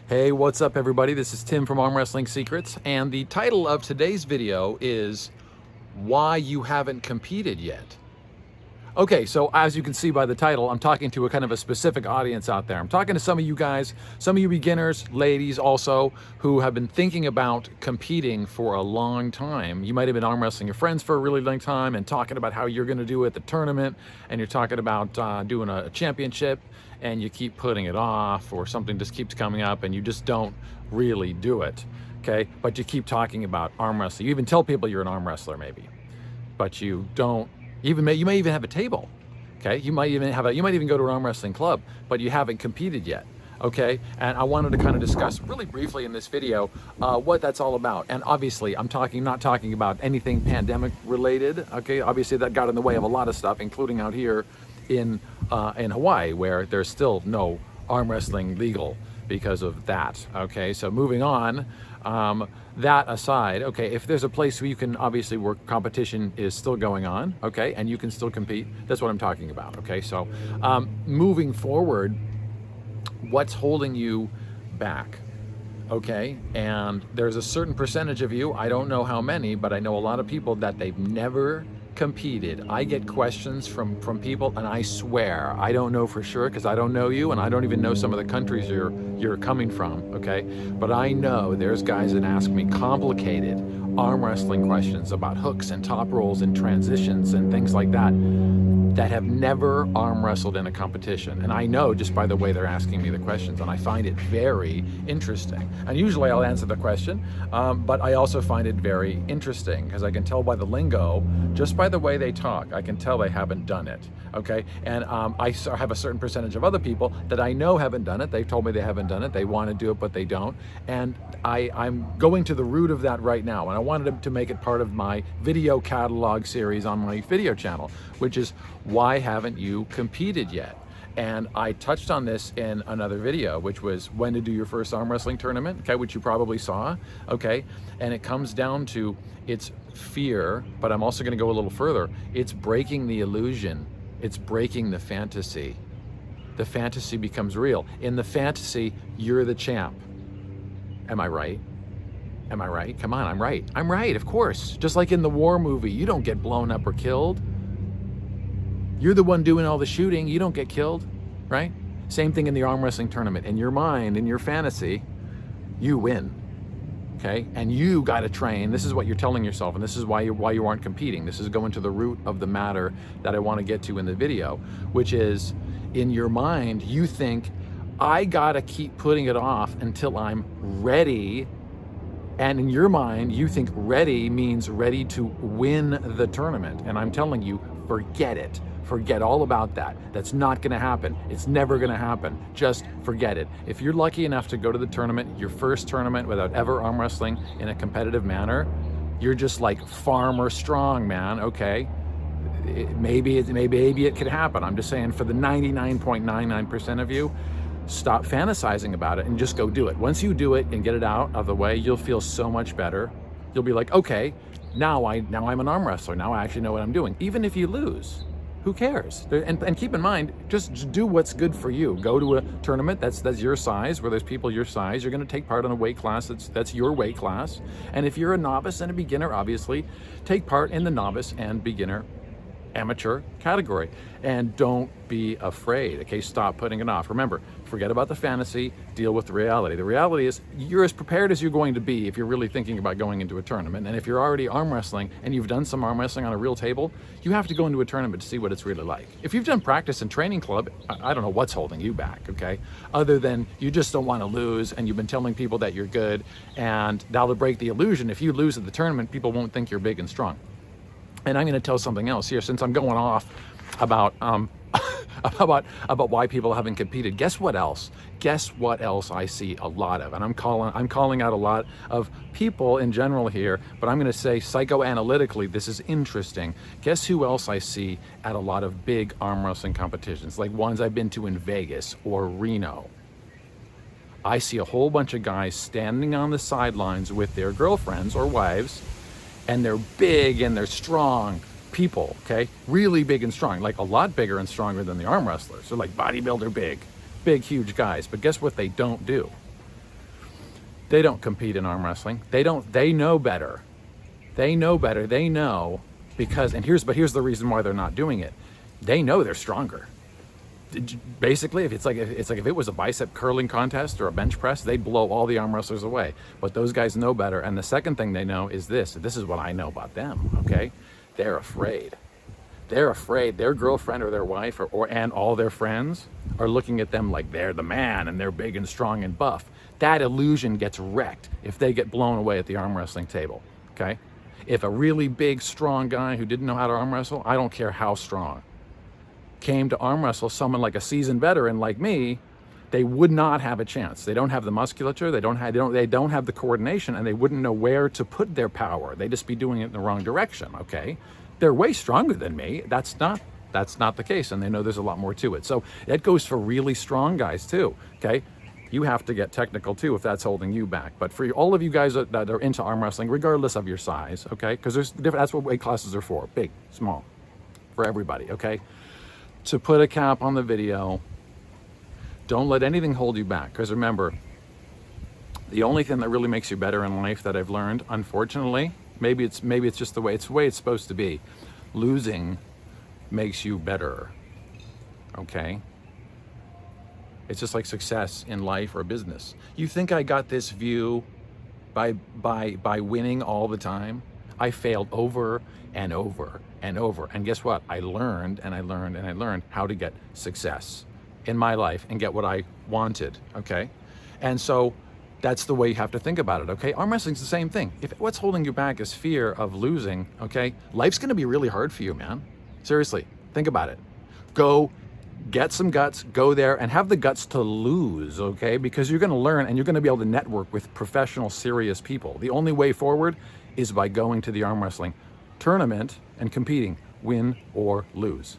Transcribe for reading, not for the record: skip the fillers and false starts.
Hey, what's up everybody? This is Tim from Arm Wrestling Secrets, and the title of today's video is Why You Haven't Competed Yet. Okay, so as you can see by the title, I'm talking to a kind of a specific audience out there. I'm talking to some of you guys, some of you beginners, ladies also, who have been thinking about competing for a long time. You might have been arm wrestling your friends for a really long time and talking about how you're gonna do it at the tournament, and you're talking about doing a championship, and you keep putting it off, or something just keeps coming up and you just don't really do it, okay? But you keep talking about arm wrestling. You even tell people you're an arm wrestler maybe, but you don't you may even have a table, okay? You might even go to an arm wrestling club, but you haven't competed yet, okay? And I wanted to kind of discuss really briefly in this video what that's all about. And obviously, I'm not talking about anything pandemic related, okay? Obviously, that got in the way of a lot of stuff, including out here in Hawaii, where there's still no arm wrestling legal because of that, okay? So moving on, that aside, okay, if there's a place where you can obviously where competition is still going on, okay, and you can still compete, that's what I'm talking about, okay? So moving forward, what's holding you back, okay? And there's a certain percentage of you, I don't know how many, but I know a lot of people that they've never competed. I get questions from people, and I swear I don't know for sure because I don't know you, and I don't even know some of the countries you're coming from, okay? But I know there's guys that ask me complicated arm wrestling questions about hooks and top rolls and transitions and things like that have never arm wrestled in a competition. And I know just by the way they're asking me the questions, and I find it very interesting. And usually I'll answer the question, but I also find it very interesting because I can tell by the lingo, just by the way they talk, I can tell they haven't done it, okay? And I have a certain percentage of other people that I know haven't done it. They've told me they haven't done it. They want to do it, but they don't. And I'm going to the root of that right now. And I wanted to make it part of my video catalog series on my video channel, which is why haven't you competed yet? And I touched on this in another video, which was when to do your first arm wrestling tournament, okay, which you probably saw, okay? And it comes down to it's fear, but I'm also gonna go a little further. It's breaking the illusion. It's breaking the fantasy. The fantasy becomes real. In the fantasy, you're the champ. Am I right? Am I right? Come on, I'm right. I'm right, of course. Just like in the war movie, you don't get blown up or killed. You're the one doing all the shooting, you don't get killed, right? Same thing in the arm wrestling tournament. In your mind, in your fantasy, you win, okay? And you gotta train, this is what you're telling yourself, and this is why you aren't competing. This is going to the root of the matter that I wanna get to in the video, which is, in your mind, you think, I gotta keep putting it off until I'm ready. And in your mind, you think ready means ready to win the tournament. And I'm telling you, forget it. Forget all about that. That's not gonna happen. It's never gonna happen. Just forget it. If you're lucky enough to go to the tournament, your first tournament without ever arm wrestling in a competitive manner, you're just like farmer strong, man, okay? Maybe it could happen. I'm just saying for the 99.99% of you, stop fantasizing about it and just go do it. Once you do it and get it out of the way, you'll feel so much better. You'll be like, okay, now I'm an arm wrestler. Now I actually know what I'm doing. Even if you lose, who cares? And keep in mind, just do what's good for you. Go to a tournament that's your size, where there's people your size. You're gonna take part in a weight class that's your weight class. And if you're a novice and a beginner, obviously, take part in the novice and beginner amateur category, and don't be afraid, okay? Stop putting it off. Remember, forget about the fantasy, deal with the reality. The reality is you're as prepared as you're going to be if you're really thinking about going into a tournament. And if you're already arm wrestling and you've done some arm wrestling on a real table, you have to go into a tournament to see what it's really like. If you've done practice and training club, I don't know what's holding you back, okay? Other than you just don't want to lose, and you've been telling people that you're good, and that'll break the illusion. If you lose at the tournament, people won't think you're big and strong. And I'm going to tell something else here, since I'm going off about about why people haven't competed. Guess what else? Guess what else I see a lot of? And I'm calling out a lot of people in general here, but I'm going to say psychoanalytically, this is interesting. Guess who else I see at a lot of big arm wrestling competitions, like ones I've been to in Vegas or Reno? I see a whole bunch of guys standing on the sidelines with their girlfriends or wives, and they're big and they're strong people, okay? Really big and strong, like a lot bigger and stronger than the arm wrestlers. They're like bodybuilder big, huge guys. But guess what they don't do? They don't compete in arm wrestling. They know better. They know better. They know because, but here's the reason why they're not doing it. They know they're stronger. Basically, if it was a bicep curling contest or a bench press, they'd blow all the arm wrestlers away. But those guys know better. And the second thing they know is this. This is what I know about them, okay? They're afraid. They're afraid their girlfriend or their wife and all their friends are looking at them like they're the man and they're big and strong and buff. That illusion gets wrecked if they get blown away at the arm wrestling table, okay? If a really big, strong guy who didn't know how to arm wrestle, I don't care how strong, came to arm wrestle someone like a seasoned veteran like me, they would not have a chance. They don't have the musculature, they don't have the coordination, and they wouldn't know where to put their power. They'd just be doing it in the wrong direction, okay? They're way stronger than me. That's not the case, and they know there's a lot more to it. So that goes for really strong guys too, okay? You have to get technical too if that's holding you back. But for all of you guys that are into arm wrestling, regardless of your size, okay? Because that's what weight classes are for, big, small, for everybody, okay? To put a cap on the video, don't let anything hold you back. Because remember, the only thing that really makes you better in life that I've learned, unfortunately, maybe it's just the way it's supposed to be. Losing makes you better. Okay? It's just like success in life or business. You think I got this view by winning all the time? I failed over and over and over. And guess what? I learned and I learned and I learned how to get success in my life and get what I wanted, okay? And so that's the way you have to think about it, okay? Arm wrestling's the same thing. If what's holding you back is fear of losing, okay? Life's gonna be really hard for you, man. Seriously, think about it. Go get some guts, go there and have the guts to lose, okay? Because you're gonna learn and you're gonna be able to network with professional, serious people. The only way forward is by going to the arm wrestling tournament and competing, win or lose.